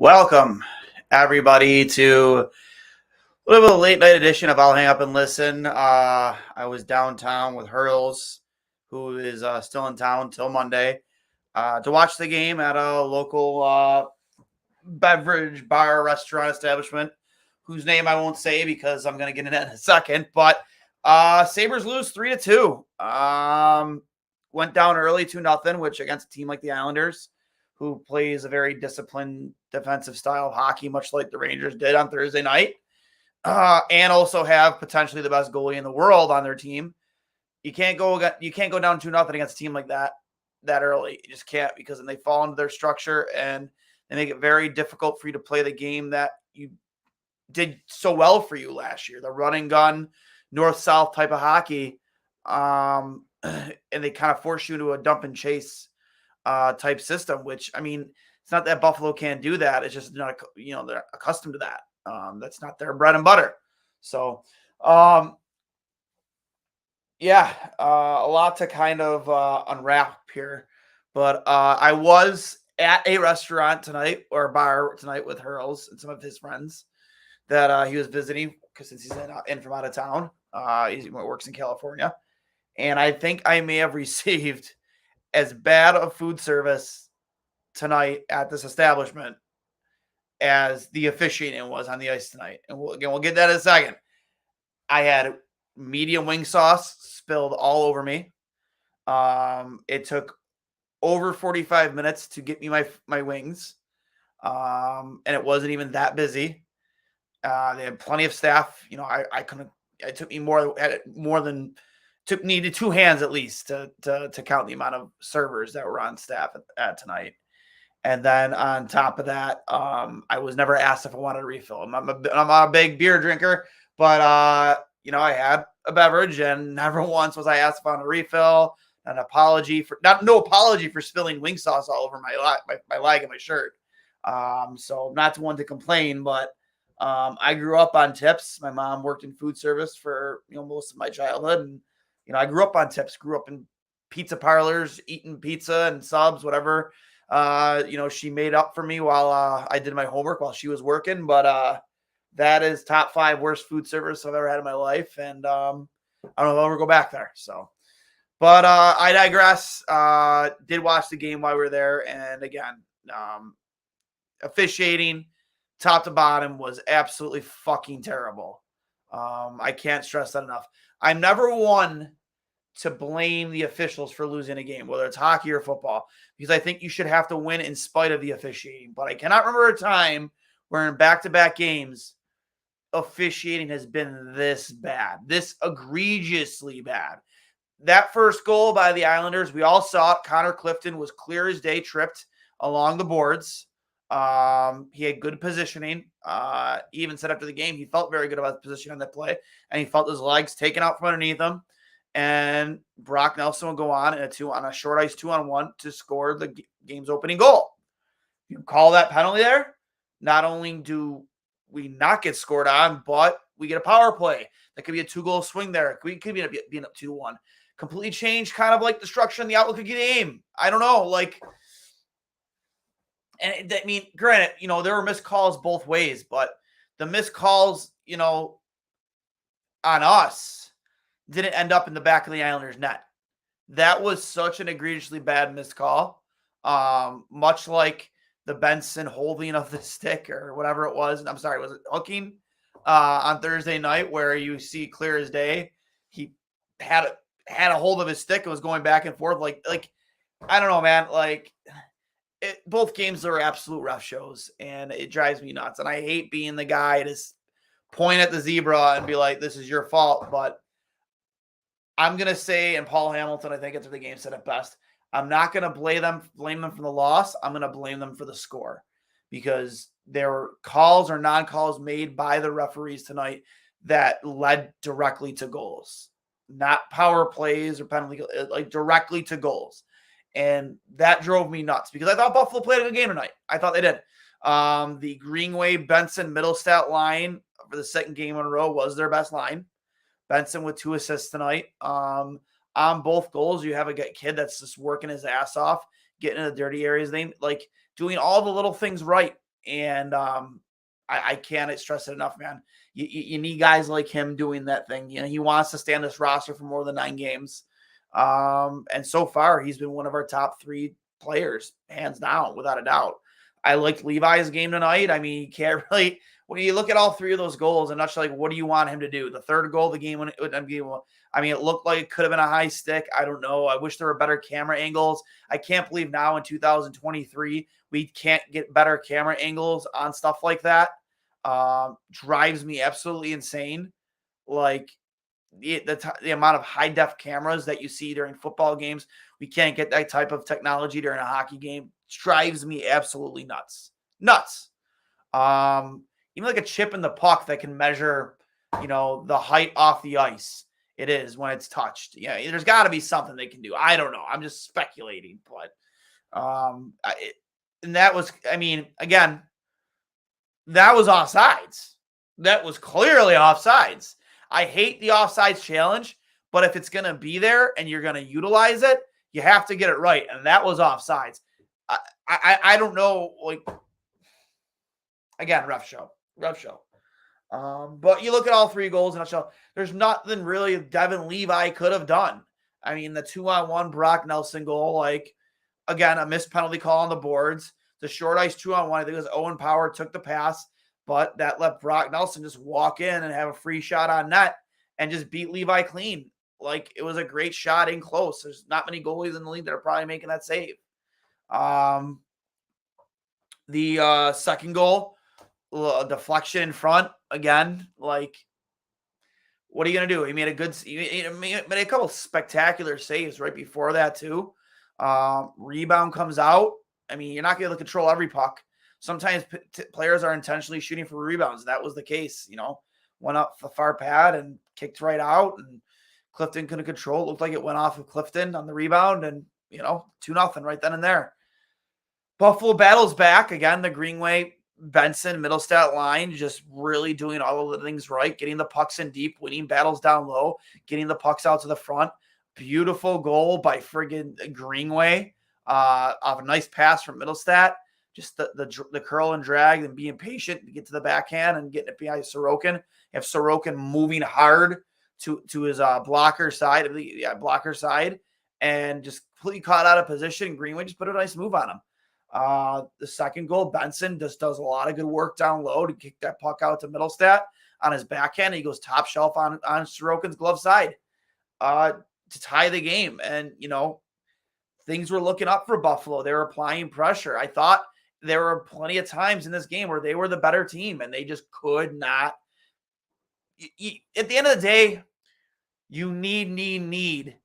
Welcome, everybody, to a little bit of a late night edition of I'll Hang Up and Listen. I was downtown with Hurls, who is still in town till Monday, to watch the game at a local beverage bar restaurant establishment, whose name I won't say because I'm going to get into that in a second. But Sabres lose 3-2. Went down early 2-0, which against a team like the Islanders, who plays a very disciplined defensive style of hockey, much like the Rangers did on Thursday night, and also have potentially the best goalie in the world on their team. You can't go down 2-0 against a team like that early. You just can't, because then they fall into their structure and they make it very difficult for you to play the game that you did so well for you last year, the run and gun, north-south type of hockey. And they kind of force you into a dump and chase type system, which, I mean, it's not that Buffalo can't do that. It's just not, they're accustomed to that. That's not their bread and butter. So, a lot to kind of unwrap here. But I was at a restaurant tonight, or a bar tonight, with Hurls and some of his friends that he was visiting, because since he's in from out of town, he works in California. And I think I may have received as bad of food service tonight at this establishment as the officiating was on the ice tonight. And we'll get that in a second. I had medium wing sauce spilled all over me. It took over 45 minutes to get me my wings. And it wasn't even that busy. They had plenty of staff. I couldn't, it took me needed two hands at least to count the amount of servers that were on staff at tonight. And then on top of that, I was never asked if I wanted a refill. I'm a big beer drinker, but I had a beverage, and never once was I asked if I wanted a refill. No apology for spilling wing sauce all over my leg and my shirt. So I'm not one to complain, but I grew up on tips. My mom worked in food service for most of my childhood, and I grew up on tips, grew up in pizza parlors, eating pizza and subs, whatever. She made up for me while I did my homework while she was working. But that is top 5 worst food service I've ever had in my life. And I don't know if I'll ever go back there. But I digress. Did watch the game while we were there. And again, officiating top to bottom was absolutely fucking terrible. I can't stress that enough. I'm never one to blame the officials for losing a game, whether it's hockey or football, because I think you should have to win in spite of the officiating. But I cannot remember a time where in back-to-back games, officiating has been this bad, this egregiously bad. That first goal by the Islanders, we all saw it. Connor Clifton was clear as day, tripped along the boards. He had good positioning. He even said after the game he felt very good about the position on that play, and he felt his legs taken out from underneath him. And Brock Nelson will go on on a short ice 2-on-1 to score the game's opening goal. You call that penalty there, not only do we not get scored on, but we get a power play. That could be a 2-goal swing there. We could be being up 2-1. Completely change kind of like the structure and the outlook of the game. I don't know. And I mean, granted, there were missed calls both ways, but the missed calls, on us didn't end up in the back of the Islanders' net. That was such an egregiously bad missed call. Much like the Benson holding of the stick or whatever it was. I'm sorry, was it hooking on Thursday night, where you see clear as day he had a hold of his stick and was going back and forth like I don't know, man. Both games were absolute rough shows, and it drives me nuts. And I hate being the guy to point at the zebra and be like, "This is your fault." But I'm gonna say, and Paul Hamilton, I think after the game said it best, I'm not gonna blame them for the loss. I'm gonna blame them for the score, because there were calls or non-calls made by the referees tonight that led directly to goals, not power plays or penalty, like directly to goals. And that drove me nuts, because I thought Buffalo played a good game tonight. I thought they did. The Greenway, Benson, Middlestat line for the second game in a row was their best line. Benson with 2 assists tonight. On both goals, you have a kid that's just working his ass off, getting in the dirty areas. They doing all the little things right. And I can't stress it enough, man. You need guys like him doing that thing. He wants to stay on this roster for more than 9 games. And so far, he's been one of our top 3 players, hands down, without a doubt. I liked Levi's game tonight. I mean, you can't really, when you look at all 3 of those goals, I'm not sure, like, what do you want him to do? The third goal, the game when I mean, it looked like it could have been a high stick. I don't know. I wish there were better camera angles. I can't believe now in 2023 we can't get better camera angles on stuff like that. Drives me absolutely insane. Like the amount of high def cameras that you see during football games, we can't get that type of technology during a hockey game. Drives me absolutely nuts. Nuts. Even like a chip in the puck that can measure, the height off the ice. It is when it's touched. Yeah, there's got to be something they can do. I don't know. I'm just speculating, but and that was, I mean, again, that was offsides. That was clearly offsides. I hate the offsides challenge, but if it's going to be there and you're going to utilize it, you have to get it right. And that was offsides. I don't know. Like, again, rough show. But you look at all 3 goals in a show. There's nothing really Devin Levi could have done. I mean, the 2-on-1 Brock Nelson goal, like, again, a missed penalty call on the boards. The short ice 2-on-1, I think it was Owen Power took the pass, but that let Brock Nelson just walk in and have a free shot on net and just beat Levi clean. Like, it was a great shot in close. There's not many goalies in the league that are probably making that save. The second goal, deflection in front again. Like, what are you gonna do? He made a couple spectacular saves right before that too. Rebound comes out. I mean, you're not going to control every puck. Sometimes players are intentionally shooting for rebounds. That was the case, went up the far pad and kicked right out, and Clifton couldn't control. It looked like it went off of Clifton on the rebound, and 2-0 right then and there. Buffalo battles back again. The Greenway, Benson, Middlestat line just really doing all of the things right, getting the pucks in deep, winning battles down low, getting the pucks out to the front. Beautiful goal by friggin' Greenway. Off a nice pass from Middlestat. Just the curl and drag and being patient to get to the backhand and getting it behind Sorokin. You have Sorokin moving hard to his blocker side, and just completely caught out of position. Greenway just put a nice move on him. The second goal, Benson just does a lot of good work down low to kick that puck out to Middlestat on his backhand. He goes top shelf on Sorokin's glove side to tie the game. And, things were looking up for Buffalo. They were applying pressure. I thought there were plenty of times in this game where they were the better team and they just could not. At the end of the day, you need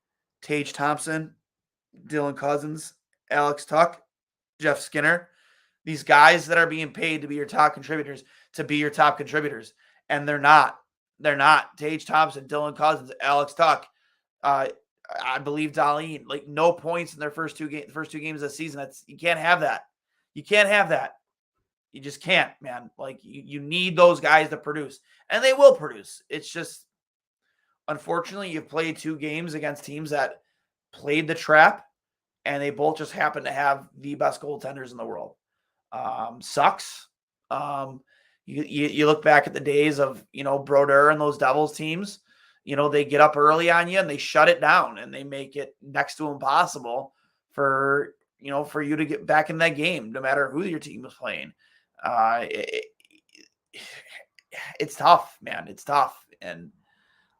Tage Thompson, Dylan Cousins, Alex Tuck, Jeff Skinner, these guys that are being paid to be your top contributors, And they're not. They're not. Tage Thompson, Dylan Cousins, Alex Tuck, I believe Darlene, like, no points in their first two games of the season. You can't have that. You just can't, man. Like, you need those guys to produce, and they will produce. It's just, unfortunately, you've played 2 games against teams that played the trap, and they both just happen to have the best goaltenders in the world. Sucks. You look back at the days of, Brodeur and those Devils teams. They get up early on you and they shut it down and they make it next to impossible for you to get back in that game, no matter who your team was playing. It's tough, man. It's tough. And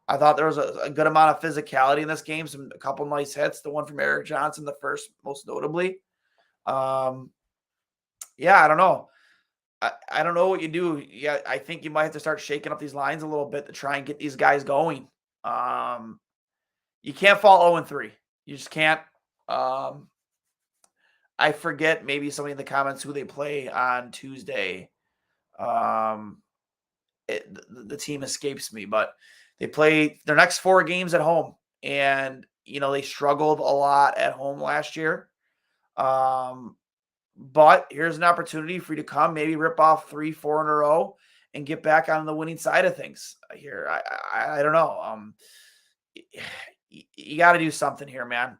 I thought there was a good amount of physicality in this game. A couple nice hits. The one from Eric Johnson, the first, most notably. I don't know. I don't know what you do. Yeah, I think you might have to start shaking up these lines a little bit to try and get these guys going. You can't fall 0-3. You just can't. I forget maybe somebody in the comments who they play on Tuesday. The team escapes me, but they play their next 4 games at home. And, they struggled a lot at home last year. But here's an opportunity for you to come, maybe rip off 3-4 in a row and get back on the winning side of things here. I don't know. You got to do something here, man.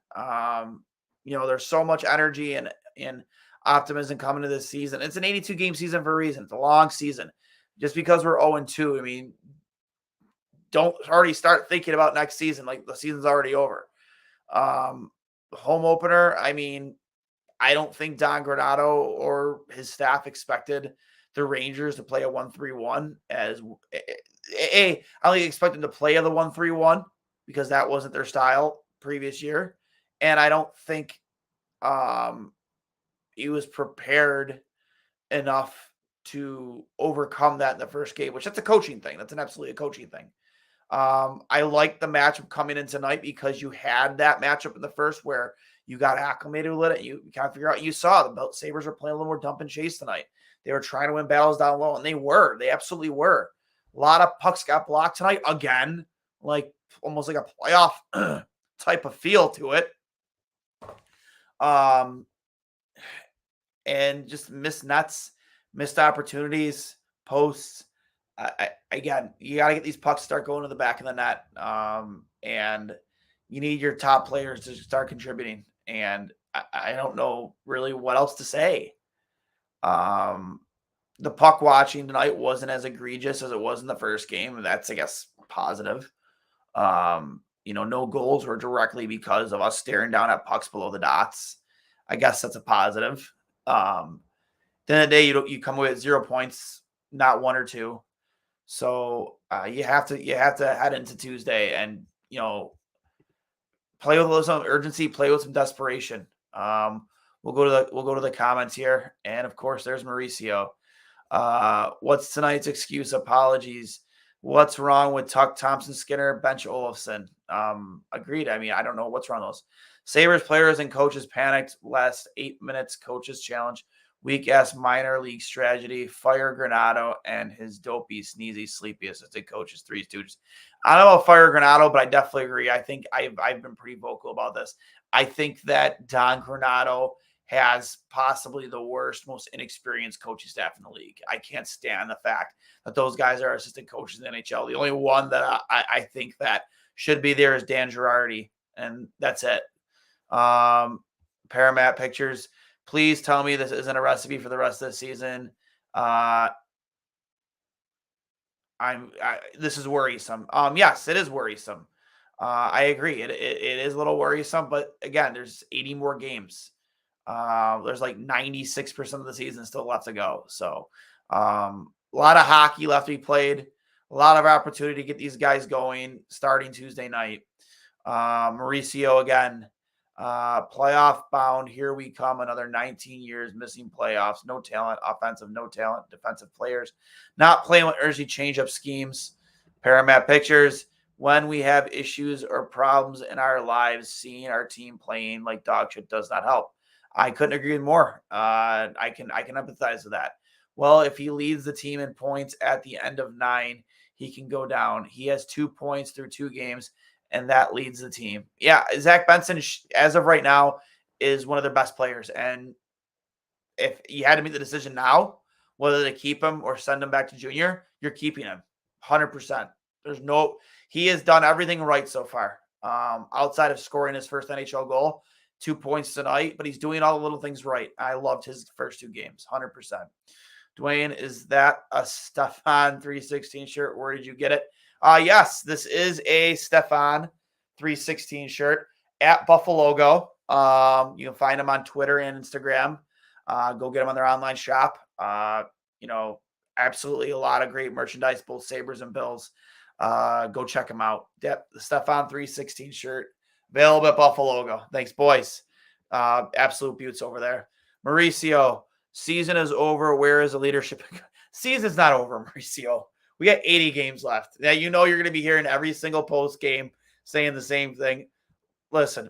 There's so much energy and optimism coming to this season. It's an 82-game season for a reason. It's a long season. Just because we're 0-2, I mean, don't already start thinking about next season like the season's already over. Home opener, I mean, I don't think Don Granato or his staff expected the Rangers to play a 1-3-1 as I only expect them to play the 1-3-1 because that wasn't their style previous year. And I don't think he was prepared enough to overcome that in the first game, which that's a coaching thing. That's absolutely a coaching thing. I like the matchup coming in tonight because you had that matchup in the first where you got acclimated with it. You kind of figure out, you saw the Sabres were playing a little more dump and chase tonight. They were trying to win battles down low, and they absolutely were. A lot of pucks got blocked tonight again, like almost like a playoff type of feel to it. And just missed nets, missed opportunities, posts. Again, you got to get these pucks start going to the back of the net, and you need your top players to start contributing. And I don't know really what else to say. The puck watching tonight wasn't as egregious as it was in the first game, and that's, I guess, positive. No goals were directly because of us staring down at pucks below the dots. I guess that's a positive. Then the day you come away with 0 points, not 1 or 2. So you have to head into Tuesday and play with some urgency, play with some desperation. We'll go to the comments here, and of course, there's Mauricio. What's tonight's excuse? Apologies. What's wrong with Tuck, Thompson, Skinner, bench Olofsson? Agreed. I mean, I don't know what's wrong with those. Sabres players and coaches panicked. Last 8 minutes, coaches challenge. Weak-ass minor league strategy. Fire Granato and his dopey, sneezy, sleepy assistant coaches, Three Stooges. I don't know about Fire Granato, but I definitely agree. I think I've been pretty vocal about this. I think that Don Granato has possibly the worst, most inexperienced coaching staff in the league. I can't stand the fact that those guys are assistant coaches in the NHL. The only one that I think that should be there is Dan Girardi, and that's it. Paramat Pictures, please tell me this isn't a recipe for the rest of the season. This is worrisome. Yes, it is worrisome. I agree. It is a little worrisome, but again, there's 80 more games. There's like 96% of the season still left to go. So a lot of hockey left to be played. A lot of opportunity to get these guys going starting Tuesday night. Mauricio again. Playoff bound. Here we come. Another 19 years missing playoffs. No talent. Offensive, no talent. Defensive players not playing with urgency change-up schemes. Paramat Pictures. When we have issues or problems in our lives, seeing our team playing like dog shit does not help. I couldn't agree more. I can empathize with that. Well, if he leads the team in points at the end of 9, he can go down. He has 2 points through 2 games, and that leads the team. Yeah, Zach Benson, as of right now, is one of their best players. And if you had to make the decision now, whether to keep him or send him back to junior, you're keeping him 100%. He has done everything right so far. Outside of scoring his first NHL goal, 2 points tonight, but he's doing all the little things right. I loved his first 2 games, 100%. Duane, is that a Stefan 316 shirt? Where did you get it? Yes, this is a Stefan 316 shirt at Buffalogo. You can find them on Twitter and Instagram. Go get them on their online shop. Absolutely a lot of great merchandise, both Sabres and Bills. Go check them out. Yep, the Stefan 316 shirt available at Buffalogo. Thanks, boys. Absolute beauts over there. Mauricio, season is over. Where is the leadership? Season's not over, Mauricio. We got 80 games left. Now, you're going to be hearing every single post game saying the same thing. Listen,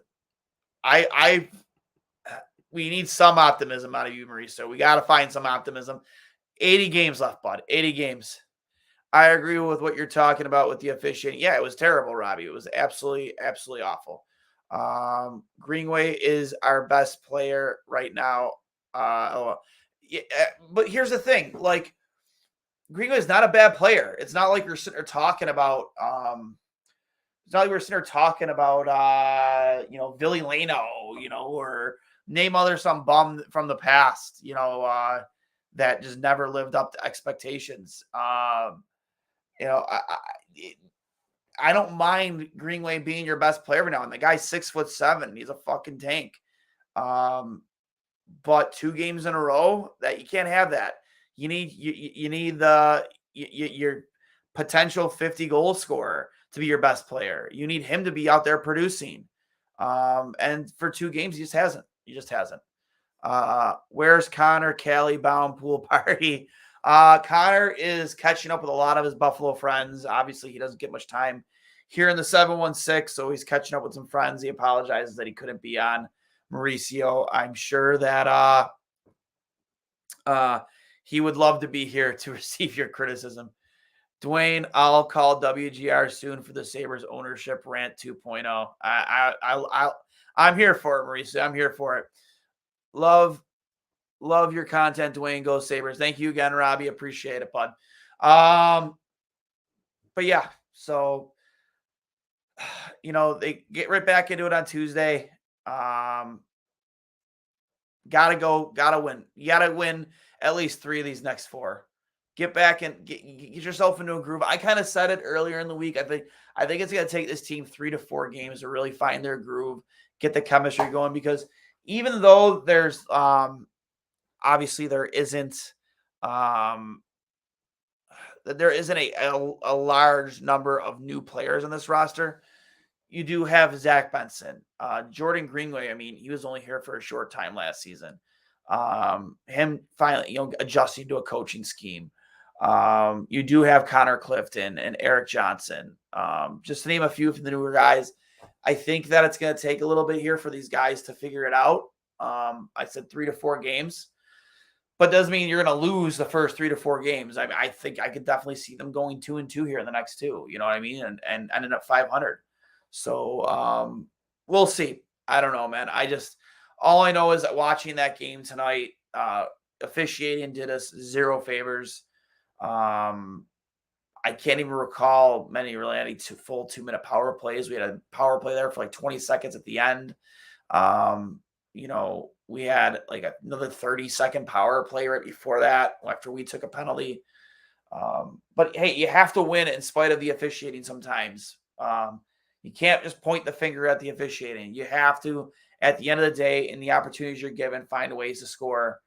we need some optimism out of you, Mauricio. We got to find some optimism. 80 games left, bud. 80 games. I agree with what you're talking about with the officiating. Yeah, it was terrible, Robbie. It was absolutely, absolutely awful. Greenway is our best player right now. But here's the thing. Like, Greenway is not a bad player. It's not like we're sitting there talking about Billy Lano, or name other some bum from the past, that just never lived up to expectations. You know, I don't mind Greenway being your best player every now and then. The guy's 6'7". He's a fucking tank. But 2 games in a row, that you can't have that. You need your potential 50 goal scorer to be your best player. You need him to be out there producing. And for 2 games, he just hasn't. Where's Connor Cali bound pool party? Connor is catching up with a lot of his Buffalo friends. Obviously, he doesn't get much time here in the 716, so he's catching up with some friends. He apologizes that he couldn't be on. Mauricio, I'm sure that he would love to be here to receive your criticism. Duane, I'll call WGR soon for the Sabres ownership rant 2.0. I'm here for it, Mauricio. I'm here for it. Love your content, Duane. Go Sabres. Thank you again, Robbie. Appreciate it, bud. But yeah, so they get right back into it on Tuesday. Gotta win. You gotta win at least 3 of these next 4. Get back and get yourself into a groove. I kind of said it earlier in the week. I think it's gonna take this team 3 to 4 games to really find their groove, get the chemistry going, because even though there's obviously there isn't a large number of new players in this roster, you do have Zach Benson, Jordan Greenway. I mean, he was only here for a short time last season. Him finally, adjusting to a coaching scheme. You do have Connor Clifton and Eric Johnson. Just to name a few from the newer guys. I think that it's going to take a little bit here for these guys to figure it out. I said 3 to 4 games, but doesn't mean you're going to lose the first 3 to 4 games. I think I could definitely see them going 2-2 here in the next 2. You know what I mean? And ending up 500. So we'll see. I don't know, man. All I know is that watching that game tonight, officiating did us 0 favors. I can't even recall many really any full 2-minute power plays. We had a power play there for like 20 seconds at the end. We had like another 30-second power play right before that after we took a penalty. But hey, you have to win in spite of the officiating sometimes. You can't just point the finger at the officiating. You have to, at the end of the day, in the opportunities you're given, find ways to score.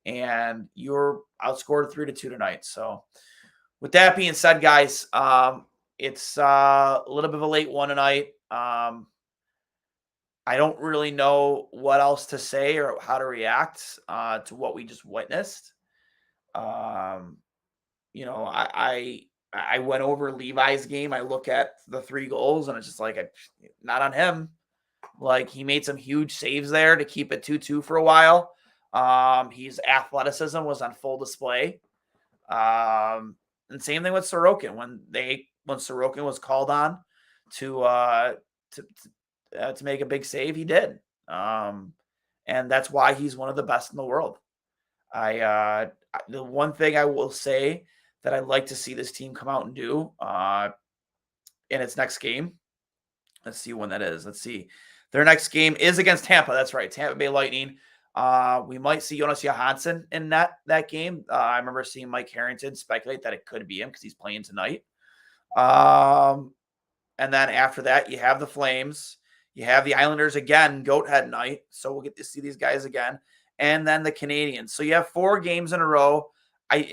And you're outscored 3-2 tonight. So with that being said, guys, it's a little bit of a late one tonight. I don't really know what else to say or how to react to what we just witnessed. I went over Levi's game. I look at the 3 goals, and it's just like, not on him. Like, he made some huge saves there to keep it 2-2 for a while. His athleticism was on full display. And same thing with Sorokin. When Sorokin was called on to make a big save, he did. And that's why he's one of the best in the world. The one thing I will say that I'd like to see this team come out and do in its next game. Let's see when that is. Let's see. Their next game is against Tampa. That's right, Tampa Bay Lightning. We might see Jonas Johansson in that game. I remember seeing Mike Harrington speculate that it could be him because he's playing tonight. And then after that, you have the Flames. You have the Islanders again, Goathead night. So we'll get to see these guys again. And then the Canadiens. So you have 4 games in a row. At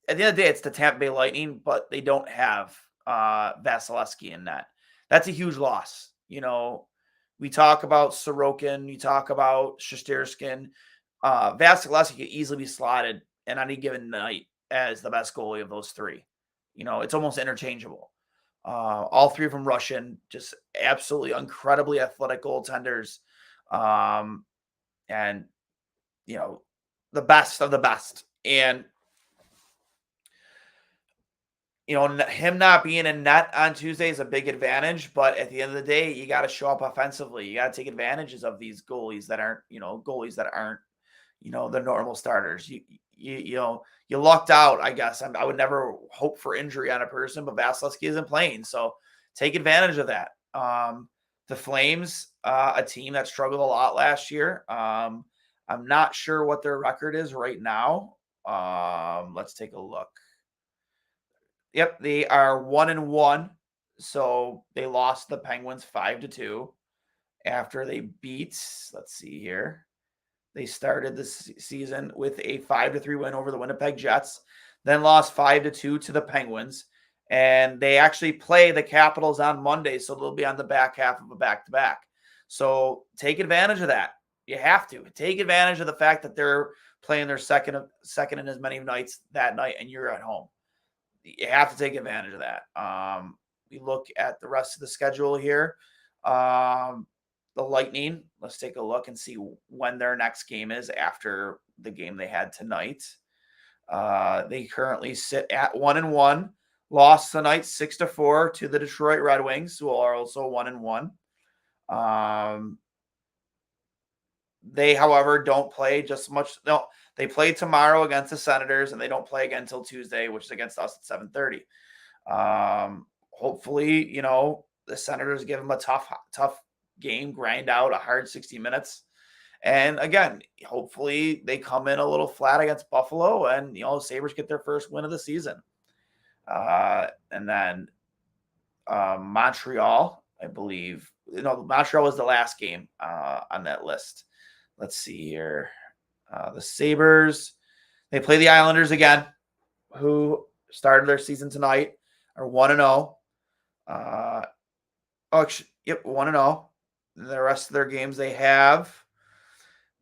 the end of the day, it's the Tampa Bay Lightning, but they don't have Vasilevsky in that. That's a huge loss. We talk about Sorokin, you talk about Shesterkin. Vasilevsky could easily be slotted in any given night as the best goalie of those 3. It's almost interchangeable. All 3 of them Russian, just absolutely incredibly athletic goaltenders. And, the best of the best. And, him not being in net on Tuesday is a big advantage, but at the end of the day, you got to show up offensively. You got to take advantages of these goalies that aren't the normal starters. You lucked out, I guess. I would never hope for injury on a person, but Vasilevsky isn't playing, so take advantage of that. The The Flames, a team that struggled a lot last year. I'm not sure what their record is right now. Let's take a look. Yep, they are 1-1. So they lost the Penguins 5-2 after they beat, let's see here. They started this season with a 5-3 win over the Winnipeg Jets, then lost 5-2 to the Penguins. And they actually play the Capitals on Monday, so they'll be on the back half of a back-to-back. So take advantage of that. You have to take advantage of the fact that they're playing their second in as many nights that night, and you're at home. You have to take advantage of that. We look at the rest of the schedule here. The Lightning, let's take a look and see when their next game is after the game they had tonight. They currently sit at 1-1. Lost tonight 6-4 to the Detroit Red Wings, who are also 1-1. They, however, don't play just much. No, they play tomorrow against the Senators, and they don't play again until Tuesday, which is against us at 7:30. Hopefully, the Senators give them a tough game, grind out a hard 60 minutes. And again, hopefully they come in a little flat against Buffalo, and Sabres get their first win of the season. And then Montreal, I believe. Montreal was the last game on that list. Let's see here. The Sabres, they play the Islanders again, who started their season tonight, are 1-0. 1-0. The rest of their games they have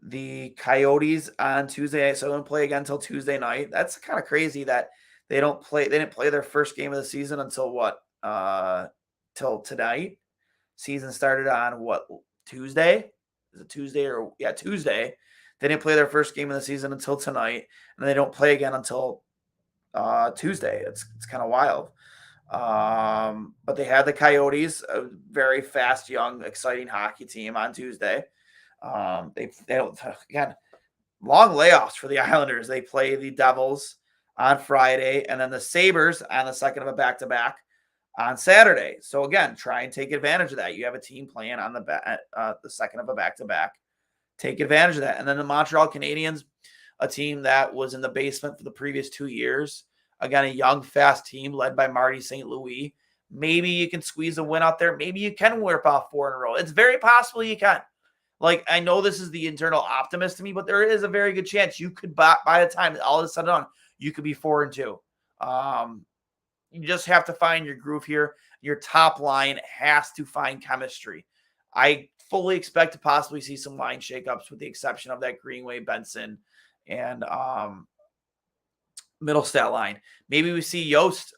the Coyotes on Tuesday night, so they don't play again until Tuesday night. That's kind of crazy that they didn't play their first game of the season until till tonight. Season started on Tuesday? Is it Tuesday Tuesday. They didn't play their first game of the season until tonight, and they don't play again until Tuesday. It's kind of wild. But they had the Coyotes, a very fast, young, exciting hockey team on Tuesday. They don't, again, long layoffs for the Islanders. They play the Devils on Friday, and then the Sabres on the second of a back-to-back on Saturday. So again, try and take advantage of that. You have a team playing on the second of a back-to-back. Take advantage of that. And then the Montreal Canadiens, a team that was in the basement for the previous 2 years. Again, a young, fast team led by Marty St. Louis. Maybe you can squeeze a win out there. Maybe you can whip off 4 in a row. It's very possible you can. I know this is the internal optimist to me, but there is a very good chance you could, by the time all is said and done, you could be 4-2. You just have to find your groove here. Your top line has to find chemistry. I fully expect to possibly see some line shakeups, with the exception of that Greenway, Benson, and Middlestat line. Maybe we see Yost,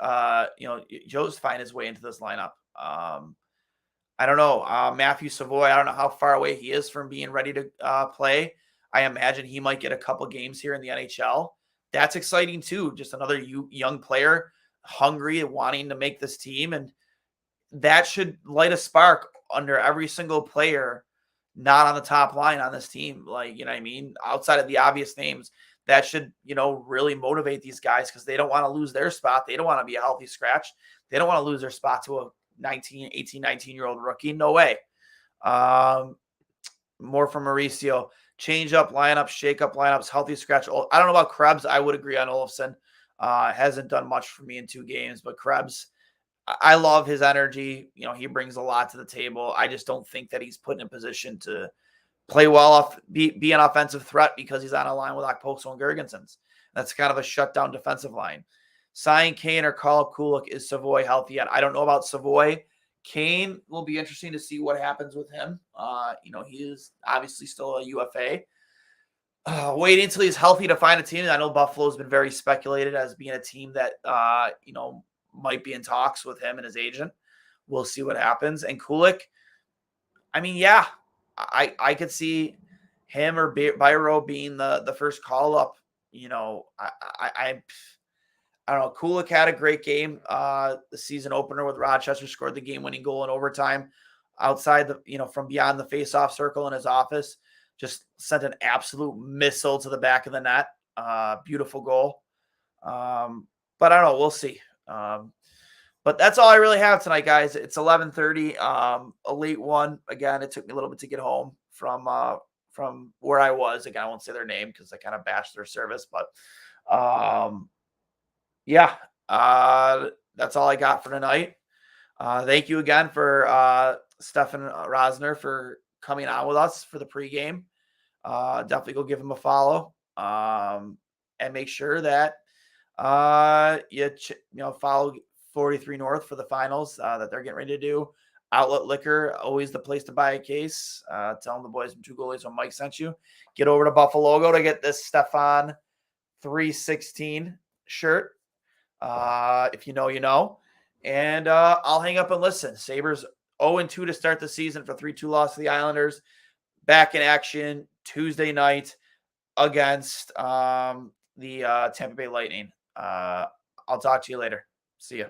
Yost find his way into this lineup. I don't know. Matthew Savoy, I don't know how far away he is from being ready to play. I imagine he might get a couple games here in the NHL. That's exciting too. Just another young player, hungry, wanting to make this team. And that should light a spark under every single player not on the top line on this team. Outside of the obvious names, that should, really motivate these guys, because they don't want to lose their spot. They don't want to be a healthy scratch. They don't want to lose their spot to a 19-year-old rookie. No way. More from Mauricio. Change up lineups, shake up lineups, healthy scratch. I don't know about Krebs. I would agree on Olofsson. Hasn't done much for me in 2 games, but Krebs, I love his energy. He brings a lot to the table. I just don't think that he's put in a position to play well be an offensive threat, because he's on a line with Okposo and Girgensons. That's kind of a shutdown defensive line. Sign Kane or call up Kulik. Is Savoy healthy yet? I don't know about Savoy. Kane will be interesting to see what happens with him. He is obviously still a UFA. Waiting until he's healthy to find a team. I know Buffalo's been very speculated as being a team that, might be in talks with him and his agent. We'll see what happens. And Kulik, I could see him or Byro being the first call up. I don't know. Kulik had a great game. The season opener with Rochester, scored the game-winning goal in overtime outside from beyond the face-off circle in his office. Just sent an absolute missile to the back of the net. Beautiful goal. But I don't know. We'll see. But that's all I really have tonight, guys. It's 11:30. A late one. Again, it took me a little bit to get home from where I was. Again, I won't say their name because I kind of bashed their service, but yeah, that's all I got for tonight. Thank you again for Stefan Rosner for coming on with us for the pregame. Definitely go give him a follow, and make sure that follow 43 North for the finals that they're getting ready to do. Outlet Liquor, always the place to buy a case. Tell them the boys from Two Goalies when Mike sent you. Get over to Buffalo to get this Stefan 316 shirt. If you know, you know. And I'll hang up and listen. Sabres 0-2 to start the season for 3-2 loss to the Islanders. Back in action Tuesday night against the Tampa Bay Lightning. I'll talk to you later. See ya.